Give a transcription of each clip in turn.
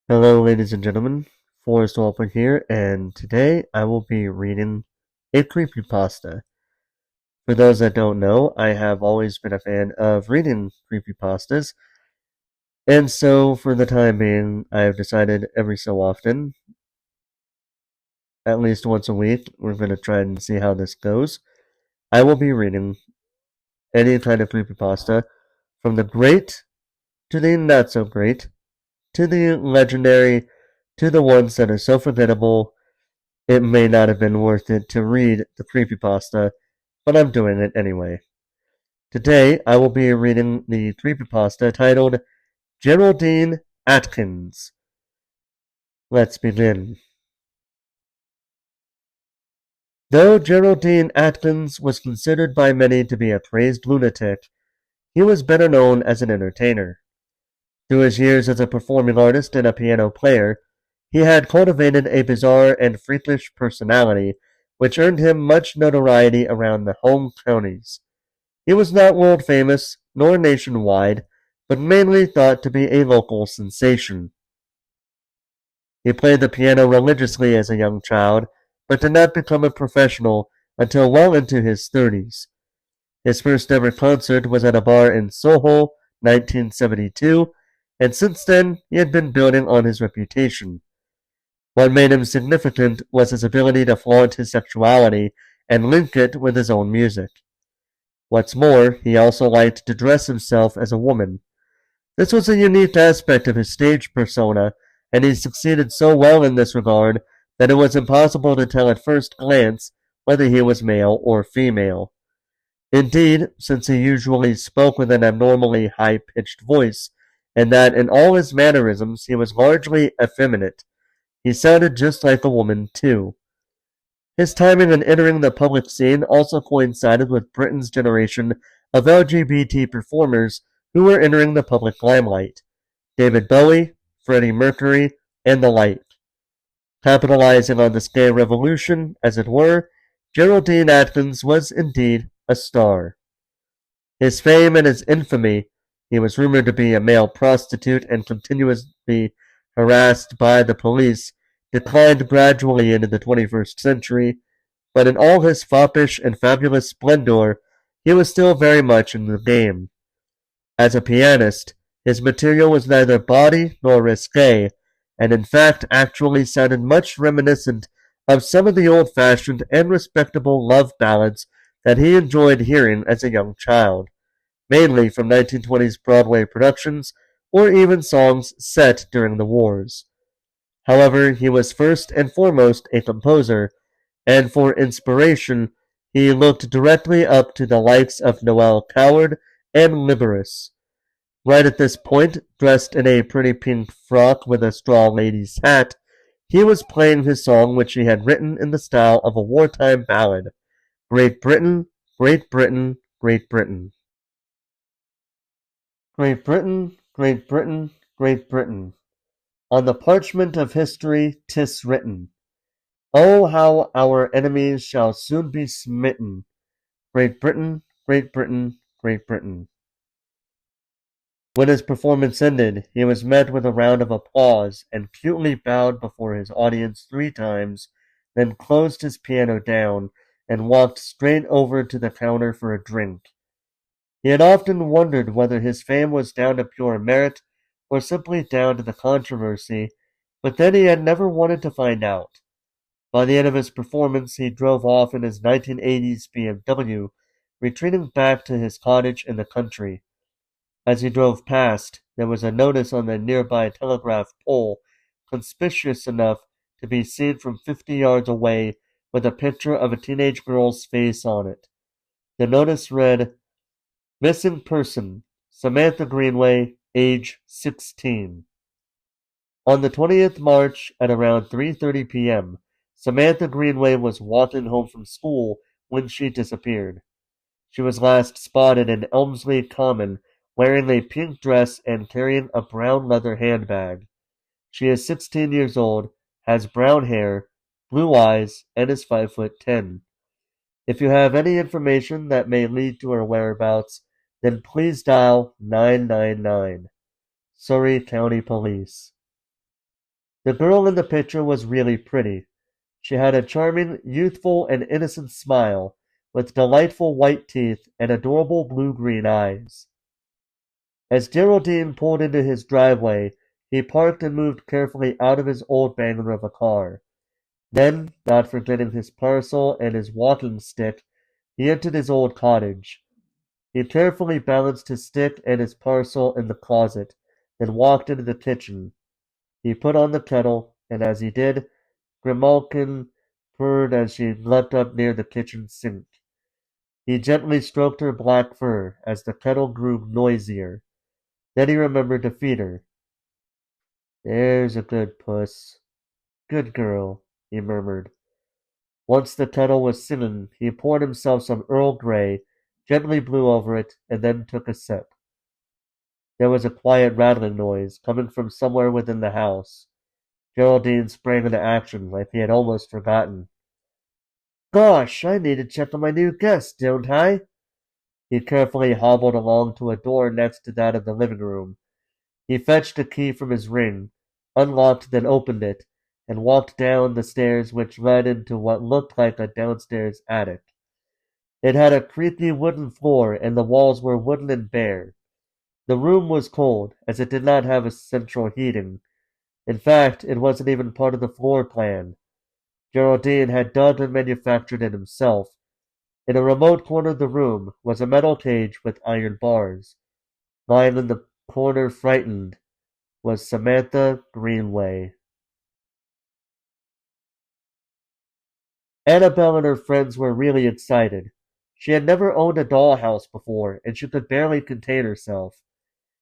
Hello, ladies and gentlemen. Forrest Walper here, and today I will be reading a creepypasta. For those that don't know, I have always been a fan of reading creepypastas, and so for the time being, I have decided every so often, at least once a week, we're going to try and see how this goes. I will be reading any kind of creepypasta, from the great to the not so great, to the legendary, to the ones that are so forgettable it may not have been worth it to read the creepypasta, but I'm doing it anyway. Today, I will be reading the creepypasta titled Geraldine Atkins. Let's begin. Though Geraldine Atkins was considered by many to be a crazed lunatic, he was better known as an entertainer. Through his years as a performing artist and a piano player, he had cultivated a bizarre and freakish personality, which earned him much notoriety around the home counties. He was not world famous, nor nationwide, but mainly thought to be a local sensation. He played the piano religiously as a young child, but did not become a professional until well into his 30s. His first ever concert was at a bar in Soho, 1972, and since then he had been building on his reputation. What made him significant was his ability to flaunt his sexuality and link it with his own music. What's more, he also liked to dress himself as a woman. This was a unique aspect of his stage persona, and he succeeded so well in this regard that it was impossible to tell at first glance whether he was male or female. Indeed, since he usually spoke with an abnormally high-pitched voice, and that in all his mannerisms he was largely effeminate, he sounded just like a woman, too. His timing in entering the public scene also coincided with Britain's generation of LGBT performers who were entering the public limelight: David Bowie, Freddie Mercury, and the like. Capitalizing on this gay revolution, as it were, Geraldine Atkins was indeed a star. His fame and his infamy, he was rumored to be a male prostitute and continuously harassed by the police, declined gradually into the 21st century, but in all his foppish and fabulous splendor, he was still very much in the game. As a pianist, his material was neither bawdy nor risque, and in fact actually sounded much reminiscent of some of the old-fashioned and respectable love ballads that he enjoyed hearing as a young child, mainly from 1920s Broadway productions or even songs set during the wars. However, he was first and foremost a composer, and for inspiration he looked directly up to the likes of Noel Coward and Liberace. Right at this point, dressed in a pretty pink frock with a straw lady's hat, he was playing his song which he had written in the style of a wartime ballad: Great Britain, Great Britain, Great Britain. Great Britain, Great Britain, Great Britain. On the parchment of history 'tis written, oh, how our enemies shall soon be smitten! Great Britain, Great Britain, Great Britain. When his performance ended, he was met with a round of applause and cutely bowed before his audience 3 times, then closed his piano down and walked straight over to the counter for a drink. He had often wondered whether his fame was down to pure merit or simply down to the controversy, but then he had never wanted to find out. By the end of his performance, he drove off in his 1980s BMW, retreating back to his cottage in the country. As he drove past, there was a notice on the nearby telegraph pole, conspicuous enough to be seen from 50 yards away, with a picture of a teenage girl's face on it. The notice read, Missing person, Samantha Greenway, age 16. On the 20th March at around 3:30 p.m., Samantha Greenway was walking home from school when she disappeared. She was last spotted in Elmsley Common, wearing a pink dress and carrying a brown leather handbag. She is 16 years old, has brown hair, blue eyes, and is 5'10". If you have any information that may lead to her whereabouts, then please dial 999. Surrey County Police. The girl in the picture was really pretty. She had a charming, youthful, and innocent smile, with delightful white teeth and adorable blue-green eyes. As Geraldine pulled into his driveway, he parked and moved carefully out of his old banger of a car. Then, not forgetting his parcel and his walking stick, he entered his old cottage. He carefully balanced his stick and his parcel in the closet, then walked into the kitchen. He put on the kettle, and as he did, Grimalkin purred as she leapt up near the kitchen sink. He gently stroked her black fur as the kettle grew noisier. Then he remembered to feed her. "There's a good puss. Good girl," he murmured. Once the kettle was singing, he poured himself some Earl Grey, gently blew over it, and then took a sip. There was a quiet rattling noise coming from somewhere within the house. Geraldine sprang into action like he had almost forgotten. "Gosh, I need to check on my new guest, don't I?" He carefully hobbled along to a door next to that of the living room. He fetched a key from his ring, unlocked then opened it, and walked down the stairs which led into what looked like a downstairs attic. It had a creaky wooden floor and the walls were wooden and bare. The room was cold, as it did not have a central heating. In fact, it wasn't even part of the floor plan. Geraldine had dug and manufactured it himself. In a remote corner of the room was a metal cage with iron bars. Lying in the corner frightened was Samantha Greenway. Annabelle and her friends were really excited. She had never owned a dollhouse before, and she could barely contain herself.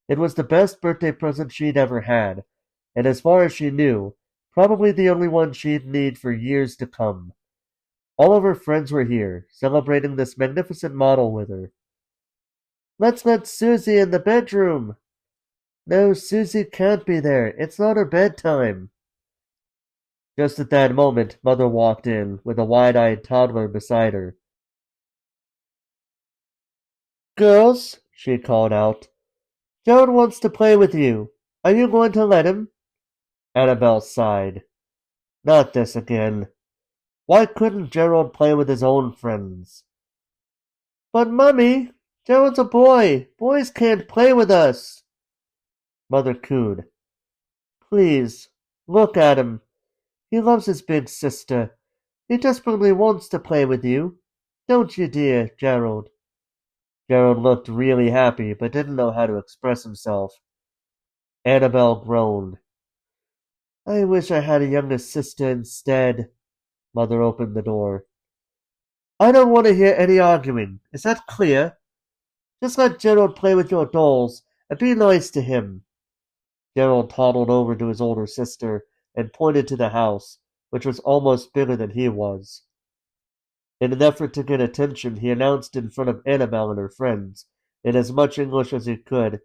It was the best birthday present she'd ever had, and as far as she knew, probably the only one she'd need for years to come. All of her friends were here, celebrating this magnificent model with her. "Let's let Susie in the bedroom." "No, Susie can't be there. It's not her bedtime." Just at that moment, Mother walked in, with a wide-eyed toddler beside her. "Girls," she called out, "Gerald wants to play with you. Are you going to let him?" Annabelle sighed. Not this again. Why couldn't Gerald play with his own friends? "But, Mummy, Gerald's a boy. Boys can't play with us." Mother cooed. "Please, look at him. He loves his big sister. He desperately wants to play with you. Don't you, dear Gerald?" Gerald looked really happy, but didn't know how to express himself. Annabelle groaned. "I wish I had a younger sister instead." Mother opened the door. "I don't want to hear any arguing. Is that clear? Just let Gerald play with your dolls, and be nice to him." Gerald toddled over to his older sister and pointed to the house, which was almost bigger than he was. In an effort to get attention, he announced in front of Annabelle and her friends, in as much English as he could,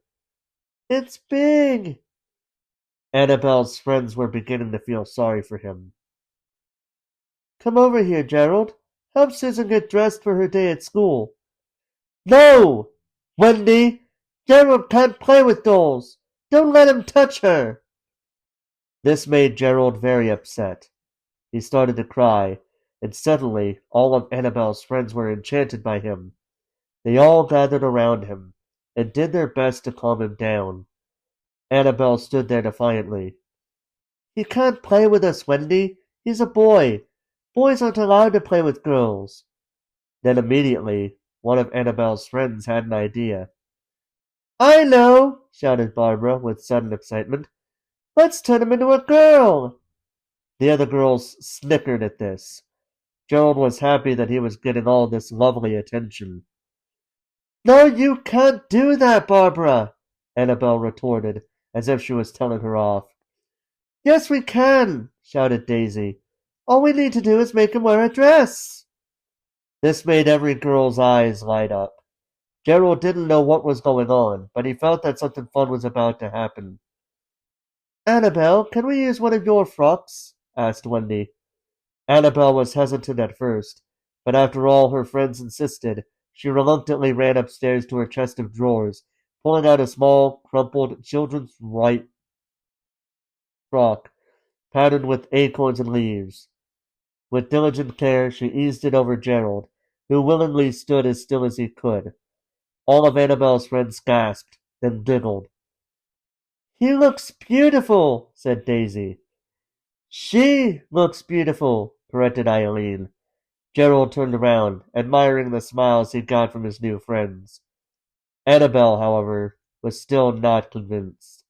"It's big!" Annabelle's friends were beginning to feel sorry for him. "Come over here, Gerald. Help Susan get dressed for her day at school." "No! Wendy! Gerald can't play with dolls. Don't let him touch her." This made Gerald very upset. He started to cry, and suddenly all of Annabelle's friends were enchanted by him. They all gathered around him, and did their best to calm him down. Annabelle stood there defiantly. "He can't play with us, Wendy. He's a boy. Boys aren't allowed to play with girls." Then immediately, one of Annabelle's friends had an idea. "I know!" shouted Barbara with sudden excitement. "Let's turn him into a girl!" The other girls snickered at this. Gerald was happy that he was getting all this lovely attention. "No, you can't do that, Barbara!" Annabelle retorted, as if she was telling her off. "Yes, we can!" shouted Daisy. "All we need to do is make him wear a dress." This made every girl's eyes light up. Gerald didn't know what was going on, but he felt that something fun was about to happen. "Annabelle, can we use one of your frocks?" asked Wendy. Annabelle was hesitant at first, but after all her friends insisted, she reluctantly ran upstairs to her chest of drawers, pulling out a small, crumpled children's white frock. patterned with acorns and leaves. With diligent care, she eased it over Gerald, who willingly stood as still as he could. All of Annabel's friends gasped, then giggled. "He looks beautiful," said Daisy. "She looks beautiful," corrected Eileen. Gerald turned around, admiring the smiles he got from his new friends. Annabel, however, was still not convinced.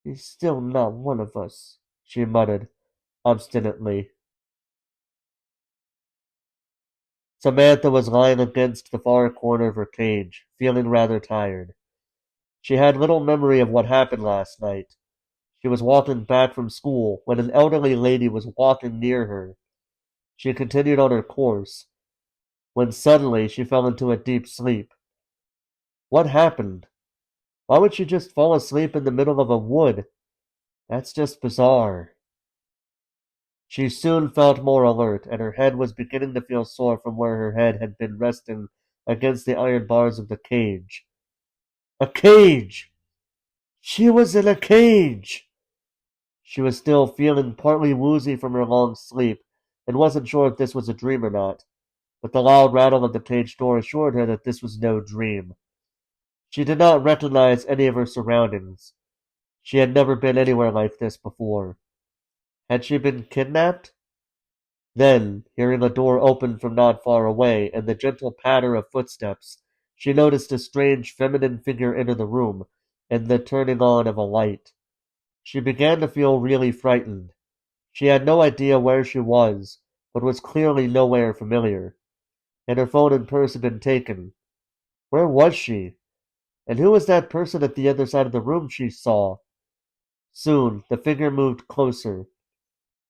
"He's still not one of us," she muttered, obstinately. Samantha was lying against the far corner of her cage, feeling rather tired. She had little memory of what happened last night. She was walking back from school when an elderly lady was walking near her. She continued on her course, when suddenly she fell into a deep sleep. What happened? Why would she just fall asleep in the middle of a wood? That's just bizarre. She soon felt more alert, and her head was beginning to feel sore from where her head had been resting against the iron bars of the cage. A cage! She was in a cage! She was still feeling partly woozy from her long sleep, and wasn't sure if this was a dream or not, but the loud rattle of the cage door assured her that this was no dream. She did not recognize any of her surroundings. She had never been anywhere like this before. Had she been kidnapped? Then, hearing a door open from not far away and the gentle patter of footsteps, she noticed a strange feminine figure enter the room and the turning on of a light. She began to feel really frightened. She had no idea where she was, but was clearly nowhere familiar. And her phone and purse had been taken. Where was she? And who was that person at the other side of the room she saw? Soon, the figure moved closer.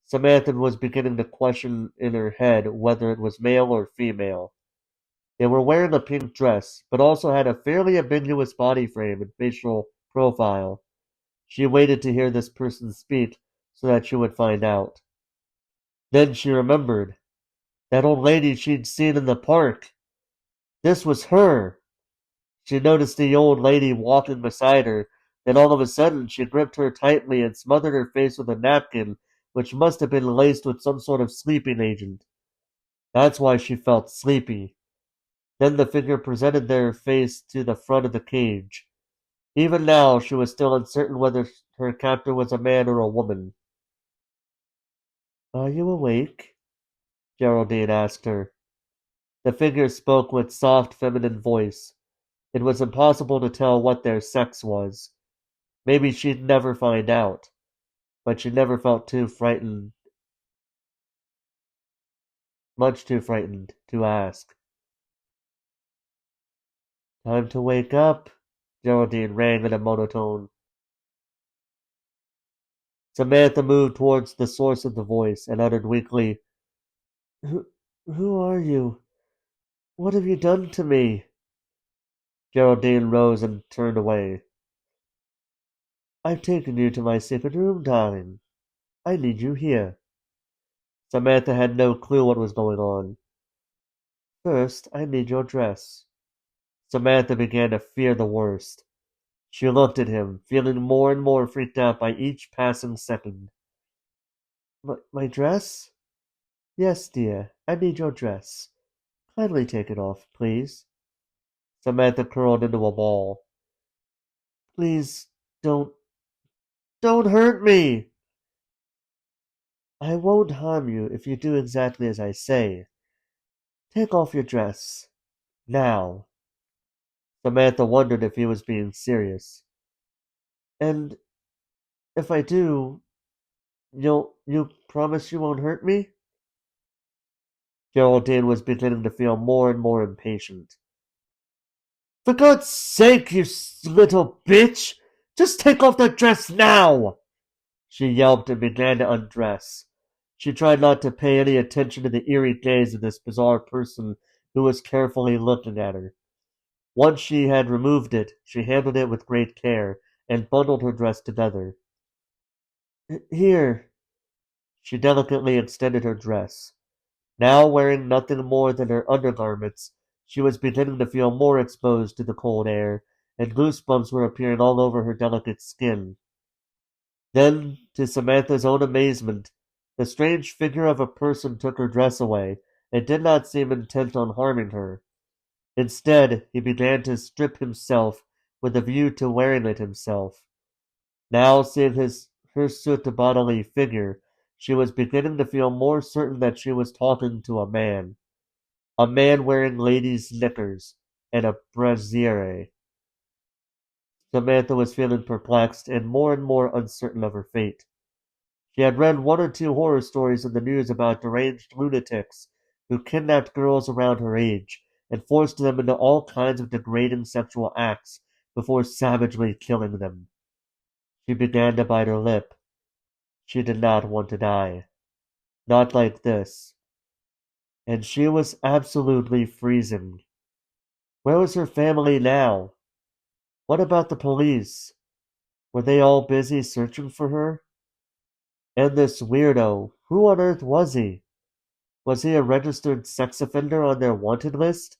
Samantha was beginning to question in her head whether it was male or female. They were wearing a pink dress, but also had a fairly ambiguous body frame and facial profile. She waited to hear this person speak so that she would find out. Then she remembered. That old lady she'd seen in the park. This was her. She noticed the old lady walking beside her. Then all of a sudden she gripped her tightly and smothered her face with a napkin, which must have been laced with some sort of sleeping agent. That's why she felt sleepy. Then the figure presented their face to the front of the cage. Even now she was still uncertain whether her captor was a man or a woman. "Are you awake?" Geraldine asked her. The figure spoke with soft feminine voice. It was impossible to tell what their sex was. Maybe she'd never find out, but she never felt too frightened, much too frightened, to ask. "Time to wake up," Geraldine rang in a monotone. Samantha moved towards the source of the voice and uttered weakly, "Who, who are you? What have you done to me?" Geraldine rose and turned away. "I've taken you to my secret room, darling. I need you here." Samantha had no clue what was going on. "First, I need your dress." Samantha began to fear the worst. She looked at him, feeling more and more freaked out by each passing second. My dress? Yes, dear, I need your dress. Kindly take it off, please." Samantha curled into a ball. "Please, don't hurt me." "I won't harm you if you do exactly as I say. Take off your dress. Now." Samantha wondered if he was being serious. "And if I do, you promise you won't hurt me?" Geraldine was beginning to feel more and more impatient. "For God's sake, you little bitch! Just take off that dress now!" She yelped and began to undress. She tried not to pay any attention to the eerie gaze of this bizarre person who was carefully looking at her. Once she had removed it, she handled it with great care and bundled her dress together. "Here." She delicately extended her dress. Now wearing nothing more than her undergarments, she was beginning to feel more exposed to the cold air, and goosebumps were appearing all over her delicate skin. Then To Samantha's own amazement, the strange figure of a person took her dress away and did not seem intent on harming her. Instead, he began to strip himself with a view to wearing it himself. Now, seeing his hirsute bodily figure, she was beginning to feel more certain that she was talking to a man wearing ladies' knickers and a brassiere. Samantha was feeling perplexed and more uncertain of her fate. She had read one or two horror stories in the news about deranged lunatics who kidnapped girls around her age and forced them into all kinds of degrading sexual acts before savagely killing them. She began to bite her lip. She did not want to die. Not like this. And she was absolutely freezing. Where was her family now? What about the police? Were they all busy searching for her? And this weirdo, who on earth was he? Was he a registered sex offender on their wanted list?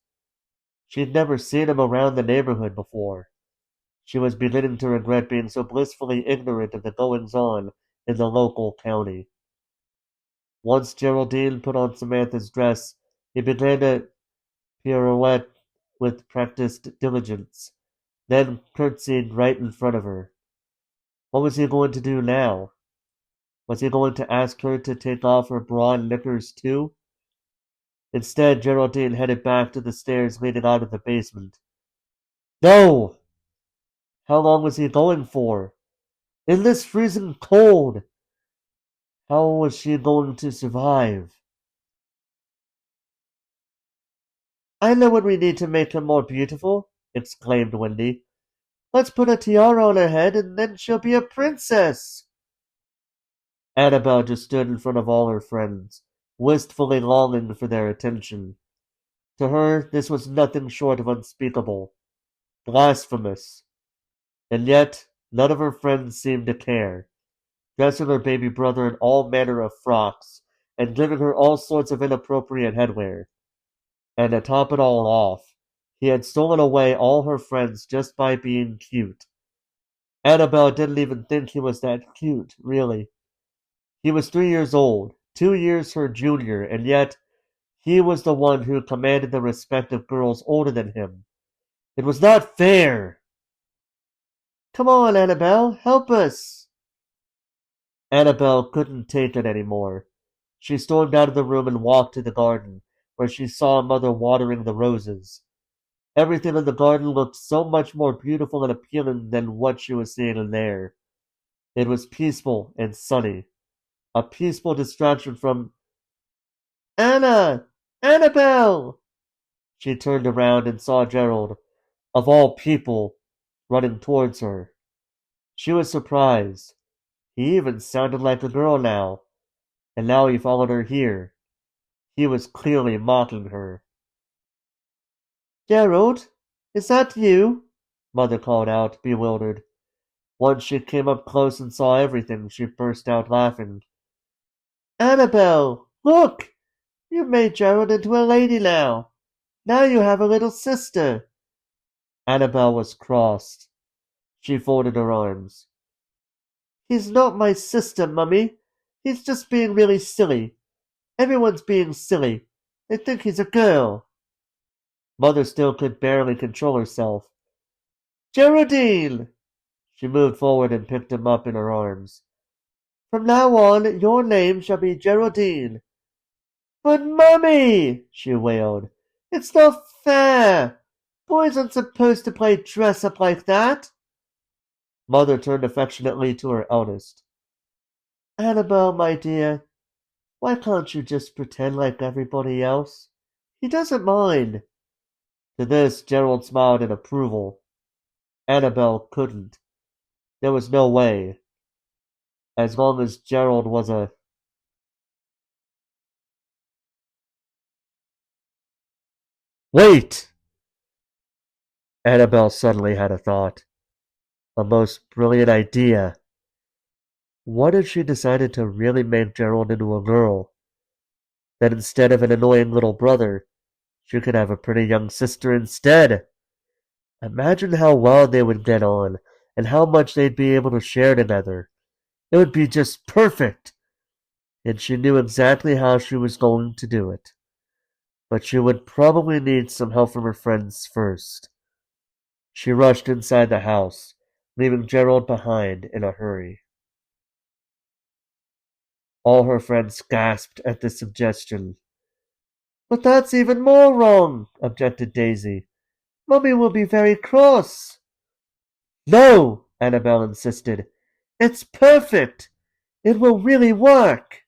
She'd never seen him around the neighborhood before. She was beginning to regret being so blissfully ignorant of the goings-on in the local county. Once Geraldine put on Samantha's dress, he began to pirouette with practiced diligence, then curtsied right in front of her. What was he going to do now? Was he going to ask her to take off her bra and knickers too? Instead, Geraldine headed back to the stairs leading out of the basement. No! How long was he going for? In this freezing cold! How was she going to survive? I know what we need to make her more beautiful, exclaimed Wendy. Let's put a tiara on her head and then she'll be a princess. Annabelle just stood in front of all her friends, wistfully longing for their attention. To her, this was nothing short of unspeakable, blasphemous. And yet, none of her friends seemed to care, dressing her baby brother in all manner of frocks, and giving her all sorts of inappropriate headwear. And to top it all off, he had stolen away all her friends just by being cute. Annabelle didn't even think he was that cute, really. He was 3 years old, 2 years her junior, and yet he was the one who commanded the respect of girls older than him. It was not fair! Come on, Annabelle, help us! Annabelle couldn't take it any more. She stormed out of the room and walked to the garden, where she saw Mother watering the roses. Everything in the garden looked so much more beautiful and appealing than what she was seeing in there. It was peaceful and sunny. A peaceful distraction from Anna! Annabelle! She turned around and saw Gerald, of all people, running towards her. She was surprised. He even sounded like a girl now, and now he followed her here. He was clearly mocking her. Gerald, is that you? Mother called out, bewildered. Once she came up close and saw everything, she burst out laughing. Annabelle, look! You've made Gerald into a lady now. Now you have a little sister. Annabelle was crossed. She folded her arms. He's not my sister, Mummy. He's just being really silly. Everyone's being silly. They think he's a girl. Mother still could barely control herself. Geraldine! She moved forward and picked him up in her arms. From now on, your name shall be Geraldine. But Mummy! She wailed. It's not fair. Boys aren't supposed to play dress-up like that. Mother turned affectionately to her eldest. Annabelle, my dear, why can't you just pretend like everybody else? He doesn't mind. To this, Gerald smiled in approval. Annabelle couldn't. There was no way. As long as Gerald was a... Wait! Annabelle suddenly had a thought. A most brilliant idea. What if she decided to really make Gerald into a girl? That instead of an annoying little brother, she could have a pretty young sister instead. Imagine how well they would get on, and how much they'd be able to share together. It would be just perfect, and she knew exactly how she was going to do it. But she would probably need some help from her friends first. She rushed inside the house, leaving Gerald behind in a hurry. All her friends gasped at this suggestion. But that's even more wrong, objected Daisy. Mummy will be very cross. No, Annabelle insisted. It's perfect. It will really work.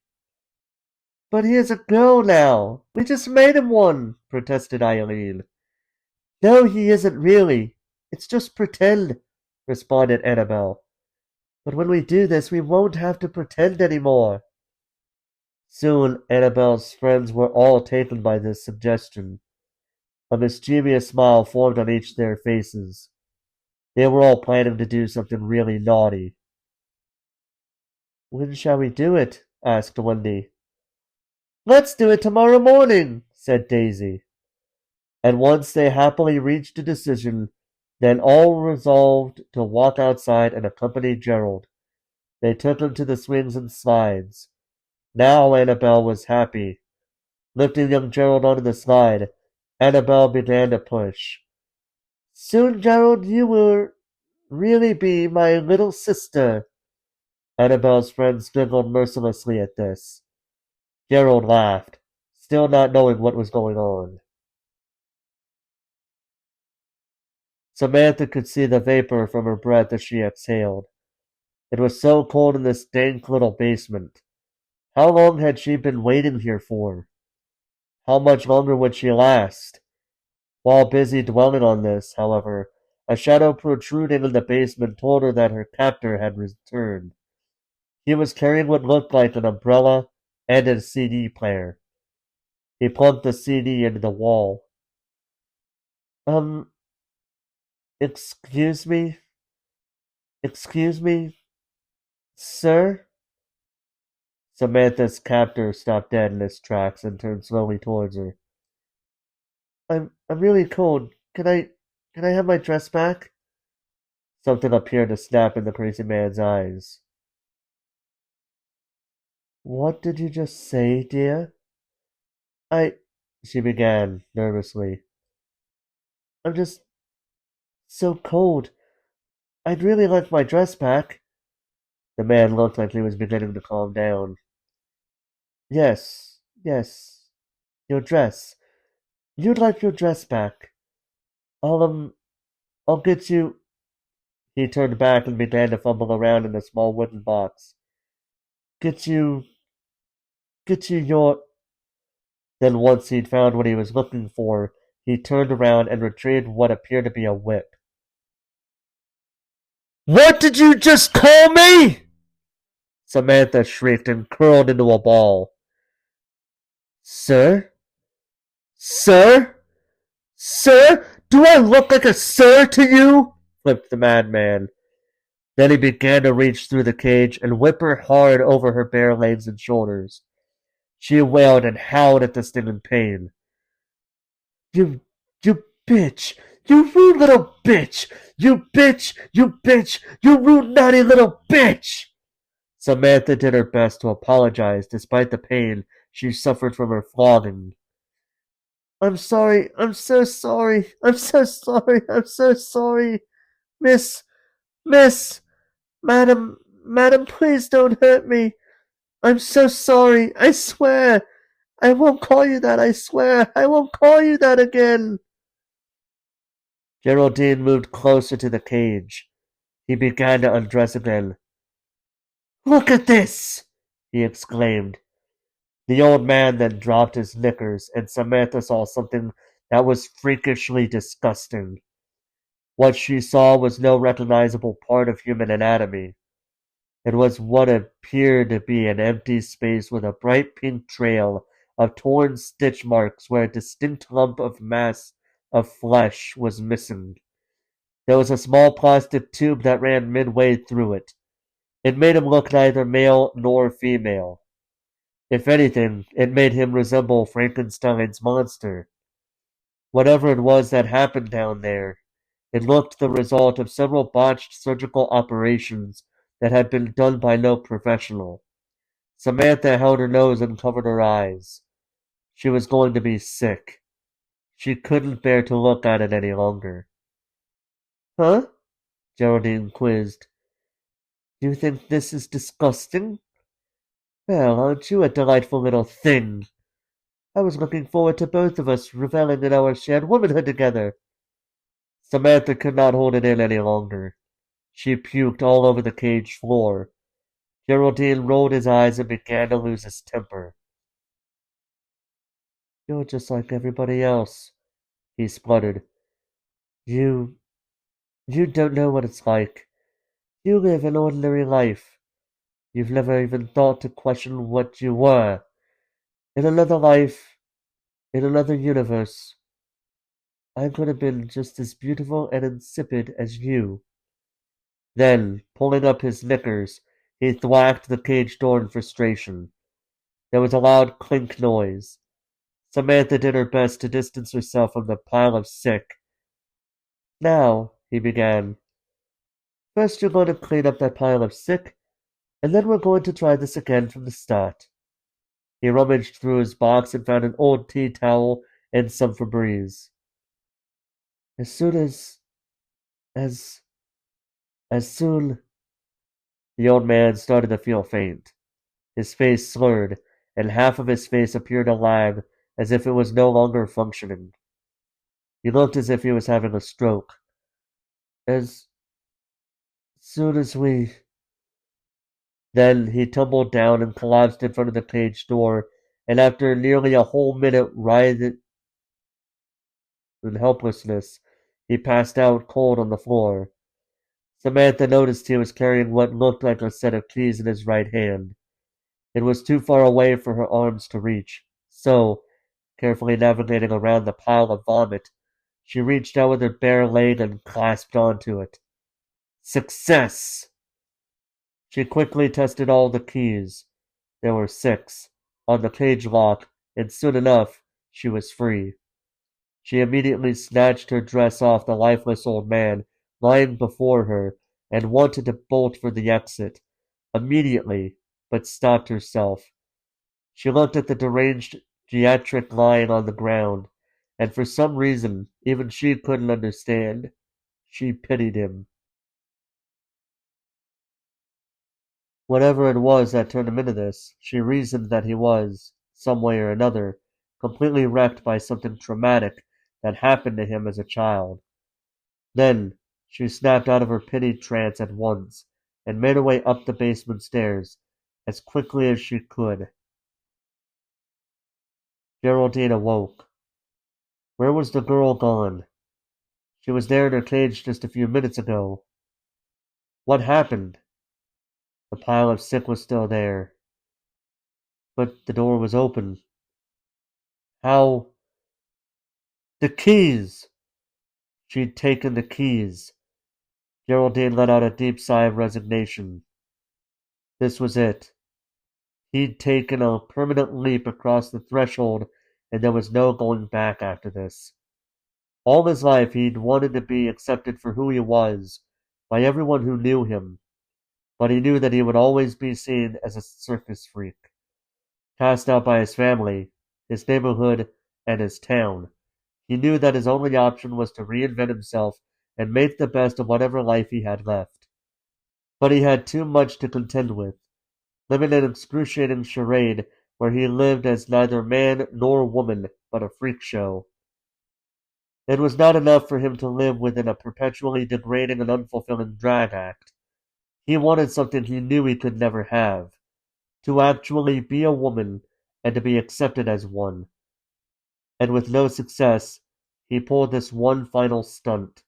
But he is a girl now. We just made him one, protested Eileen. No, he isn't really. It's just pretend, responded Annabelle. But when we do this, we won't have to pretend anymore. Soon Annabelle's friends were all taken by this suggestion. A mischievous smile formed on each of their faces. They were all planning to do something really naughty. When shall we do it? Asked Wendy. Let's do it tomorrow morning, said Daisy. And once they happily reached a decision, then all resolved to walk outside and accompany Gerald. They took him to the swings and slides. Now Annabelle was happy. Lifting young Gerald onto the slide, Annabelle began to push. Soon, Gerald, you will really be my little sister. Annabelle's friends giggled mercilessly at this. Gerald laughed, still not knowing what was going on. Samantha could see the vapor from her breath as she exhaled. It was so cold in this dank little basement. How long had she been waiting here for? How much longer would she last? While busy dwelling on this, however, a shadow protruding in the basement told her that her captor had returned. He was carrying what looked like an umbrella and a CD player. He plugged the CD into the wall. Um, excuse me? Excuse me, sir? Samantha's captor stopped dead in his tracks and turned slowly towards her. I'm really cold. Can I have my dress back? Something appeared to snap in the crazy man's eyes. What did you just say, dear? I she began nervously. I'm just so cold. I'd really like my dress back. The man looked like he was beginning to calm down. Yes, yes. Your dress. You'd like your dress back. I'll I'll get you. He turned back and began to fumble around in a small wooden box. Get you get you your Then once he'd found what he was looking for, he turned around and retrieved what appeared to be a whip. What did you just call me? Samantha shrieked and curled into a ball. Sir? Sir? Sir? Do I look like a sir to you? Flipped the madman. Then he began to reach through the cage and whip her hard over her bare legs and shoulders. She wailed and howled at the stinging pain. You, you bitch! You rude little bitch! You bitch! You bitch! You rude naughty little bitch! Samantha did her best to apologize despite the pain she suffered from her flogging. I'm sorry. I'm so sorry. I'm so sorry. I'm so sorry. Miss, Miss, Madam, please don't hurt me. I'm so sorry. I swear. I won't call you that. I swear. I won't call you that again. Geraldine moved closer to the cage. He began to undress again. Look at this! He exclaimed. The old man then dropped his knickers, and Samantha saw something that was freakishly disgusting. What she saw was no recognizable part of human anatomy. It was what appeared to be an empty space with a bright pink trail of torn stitch marks where a distinct lump of mass of flesh was missing. There was a small plastic tube that ran midway through it. It made him look neither male nor female. If anything, it made him resemble Frankenstein's monster. Whatever it was that happened down there, it looked the result of several botched surgical operations that had been done by no professional. Samantha held her nose and covered her eyes. She was going to be sick. She couldn't bear to look at it any longer. Huh? Geraldine quizzed. Do you think this is disgusting? Well, aren't you a delightful little thing? I was looking forward to both of us reveling in our shared womanhood together. Samantha could not hold it in any longer. She puked all over the cage floor. Geraldine rolled his eyes and began to lose his temper. You're just like everybody else, he spluttered. You you don't know what it's like. You live an ordinary life. You've never even thought to question what you were. In another life, in another universe, I could have been just as beautiful and insipid as you. Then, pulling up his knickers, he thwacked the cage door in frustration. There was a loud clink noise. Samantha did her best to distance herself from the pile of sick. Now, he began, first you're going to clean up that pile of sick, and then we're going to try this again from the start. He rummaged through his box and found an old tea towel and some Febreze. As soon as, as soon, the old man started to feel faint. His face slurred, and half of his face appeared to lag as if it was no longer functioning. He looked as if he was having a stroke. As soon as we... Then he tumbled down and collapsed in front of the cage door, and after nearly a whole minute writhing in helplessness, he passed out cold on the floor. Samantha noticed he was carrying what looked like a set of keys in his right hand. It was too far away for her arms to reach, so, carefully navigating around the pile of vomit, she reached out with her bare leg and clasped onto it. Success! She quickly tested all the keys. There were 6, on the cage lock, and soon enough she was free. She immediately snatched her dress off the lifeless old man lying before her and wanted to bolt for the exit. Immediately, but stopped herself. She looked at the deranged geriatric lying on the ground, and for some reason even she couldn't understand, she pitied him. Whatever it was that turned him into this, she reasoned that he was, some way or another, completely wrecked by something traumatic that happened to him as a child. Then she snapped out of her pity trance at once and made her way up the basement stairs as quickly as she could. Geraldine awoke. Where was the girl gone? She was there in her cage just a few minutes ago. What happened? The pile of sick was still there. But the door was open. How? The keys! She'd taken the keys. Geraldine let out a deep sigh of resignation. This was it. He'd taken a permanent leap across the threshold, and there was no going back after this. All his life he'd wanted to be accepted for who he was, by everyone who knew him, but he knew that he would always be seen as a circus freak. Cast out by his family, his neighborhood, and his town, he knew that his only option was to reinvent himself and make the best of whatever life he had left. But he had too much to contend with, living an excruciating charade where he lived as neither man nor woman but a freak show. It was not enough for him to live within a perpetually degrading and unfulfilling drag act. He wanted something he knew he could never have, to actually be a woman and to be accepted as one. And with no success, he pulled this one final stunt.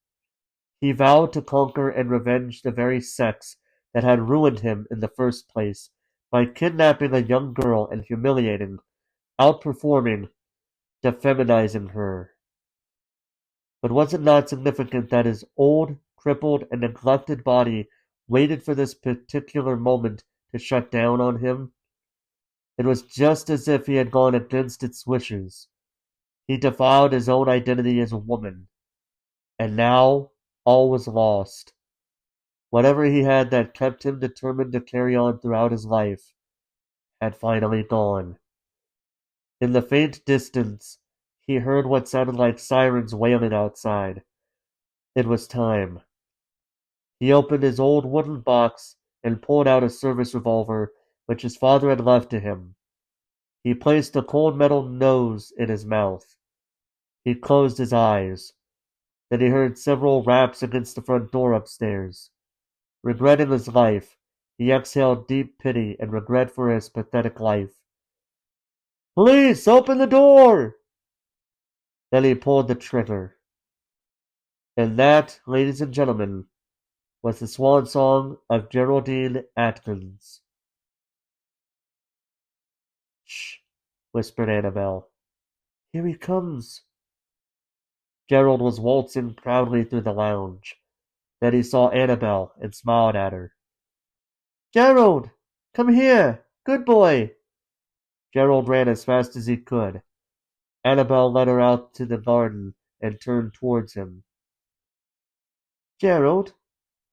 He vowed to conquer and revenge the very sex that had ruined him in the first place by kidnapping a young girl and humiliating, outperforming, defeminizing her. But was it not significant that his old, crippled, and neglected body waited for this particular moment to shut down on him? It was just as if he had gone against its wishes. He defiled his own identity as a woman. And now all was lost. Whatever he had that kept him determined to carry on throughout his life had finally gone. In the faint distance, he heard what sounded like sirens wailing outside. It was time. He opened his old wooden box and pulled out a service revolver which his father had left to him. He placed a cold metal nose in his mouth. He closed his eyes. Then he heard several raps against the front door upstairs. Regretting his life, he exhaled deep pity and regret for his pathetic life. "Please, open the door!" Then he pulled the trigger. And that, ladies and gentlemen, was the swan song of Geraldine Atkins. "Shh," whispered Annabel. "Here he comes." Gerald was waltzing proudly through the lounge. Then he saw Annabel and smiled at her. "Gerald, come here. Good boy." Gerald ran as fast as he could. Annabel led her out to the garden and turned towards him. "Gerald,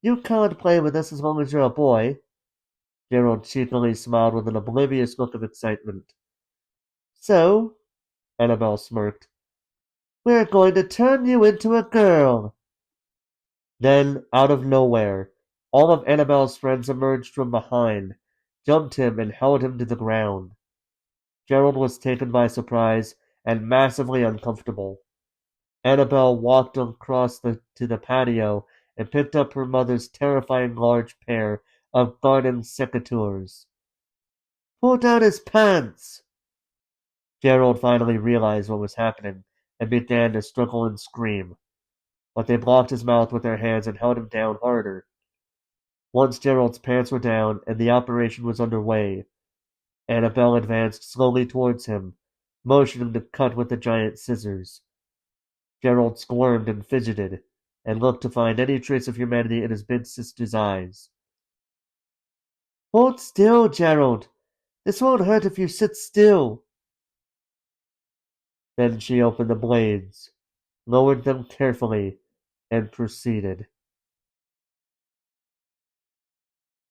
you can't play with us as long as you're a boy." Gerald cheekily smiled with an oblivious look of excitement. "So," Annabel smirked, "we're going to turn you into a girl." Then, out of nowhere, all of Annabel's friends emerged from behind, jumped him, and held him to the ground. Gerald was taken by surprise and massively uncomfortable. Annabel walked across to the patio and picked up her mother's terrifying large pair of garden secateurs. "Pull down his pants!" Gerald finally realized what was happening and began to struggle and scream, but they blocked his mouth with their hands and held him down harder. Once Gerald's pants were down and the operation was underway, Annabel advanced slowly towards him, motioning to cut with the giant scissors. Gerald squirmed and fidgeted, and looked to find any trace of humanity in his big sister's eyes. "Hold still, Gerald. This won't hurt if you sit still." Then she opened the blades, lowered them carefully, and proceeded.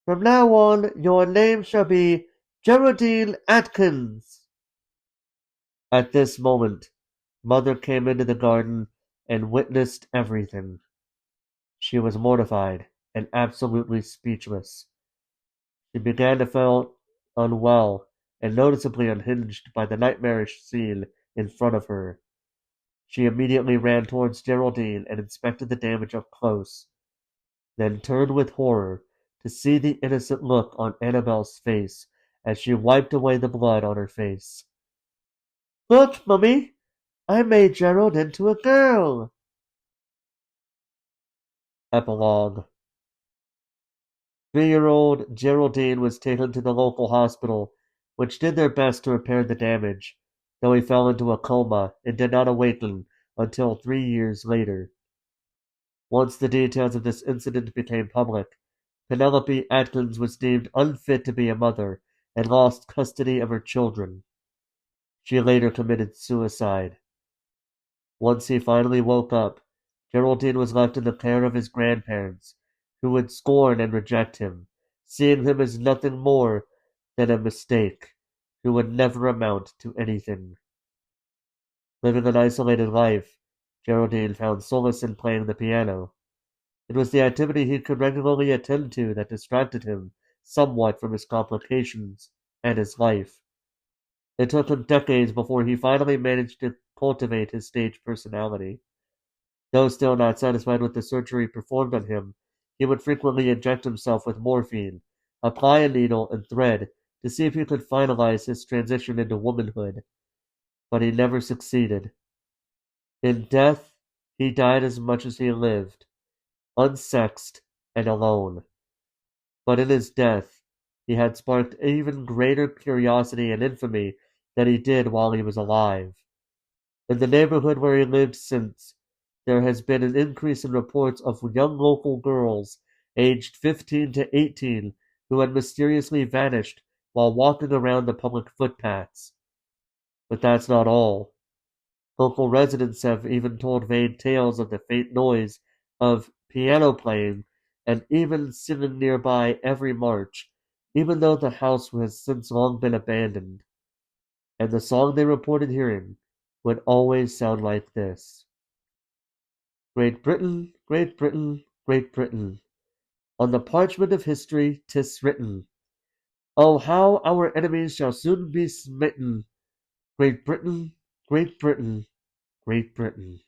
"From now on, your name shall be Geraldine Atkins." At this moment, Mother came into the garden and witnessed everything. She was mortified and absolutely speechless. She began to feel unwell and noticeably unhinged by the nightmarish scene in front of her. She immediately ran towards Geraldine and inspected the damage up close, then turned with horror to see the innocent look on Annabel's face as she wiped away the blood on her face. "Look, Mummy! I made Gerald into a girl!" Epilogue. 3-year-old Geraldine was taken to the local hospital, which did their best to repair the damage, though he fell into a coma and did not awaken until 3 years later. Once the details of this incident became public, Penelope Atkins was deemed unfit to be a mother and lost custody of her children. She later committed suicide. Once he finally woke up, Geraldine was left in the care of his grandparents, who would scorn and reject him, seeing him as nothing more than a mistake, who would never amount to anything. Living an isolated life, Geraldine found solace in playing the piano. It was the activity he could regularly attend to that distracted him somewhat from his complications and his life. It took him decades before he finally managed to cultivate his stage personality. Though still not satisfied with the surgery performed on him, he would frequently inject himself with morphine, apply a needle and thread to see if he could finalize his transition into womanhood. But he never succeeded. In death, he died as much as he lived, unsexed and alone. But in his death, he had sparked even greater curiosity and infamy than he did while he was alive. In the neighborhood where he lived since, there has been an increase in reports of young local girls aged 15 to 18 who had mysteriously vanished while walking around the public footpaths. But that's not all. Local residents have even told vague tales of the faint noise of piano playing and even singing nearby every march, even though the house has since long been abandoned. And the song they reported hearing would always sound like this: Great Britain, Great Britain, Great Britain, on the parchment of history 'tis written, Oh, how our enemies shall soon be smitten! Great Britain, Great Britain, Great Britain.